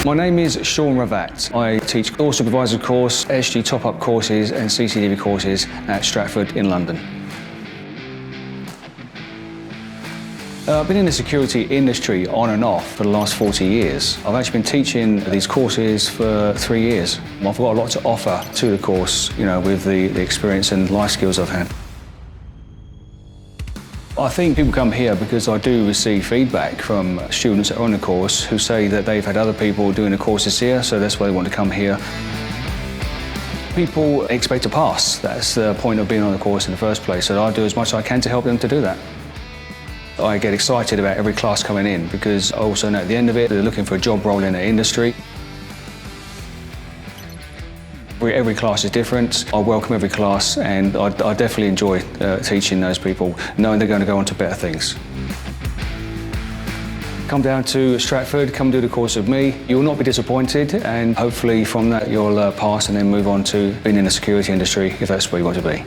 My name is Shaun Ravate. I teach Door Supervisor course, SIA Top-Up courses and CCTV courses at Stratford in London. I've been in the security industry on and off for the last 40 years. I've actually been teaching these courses for 3 years. I've got a lot to offer to the course, with the experience and life skills I've had. I think people come here because I do receive feedback from students that are on the course who say that they've had other people doing the courses here, so that's why they want to come here. People expect to pass. That's the point of being on the course in the first place, so I do as much as I can to help them to do that. I get excited about every class coming in because I also know at the end of it they're looking for a job role in the industry. Every class is different. I welcome every class and I definitely enjoy teaching those people, knowing they're going to go on to better things. Come down to Stratford, come do the course with me. You will not be disappointed, and hopefully from that you'll pass and then move on to being in the security industry if that's where you want to be.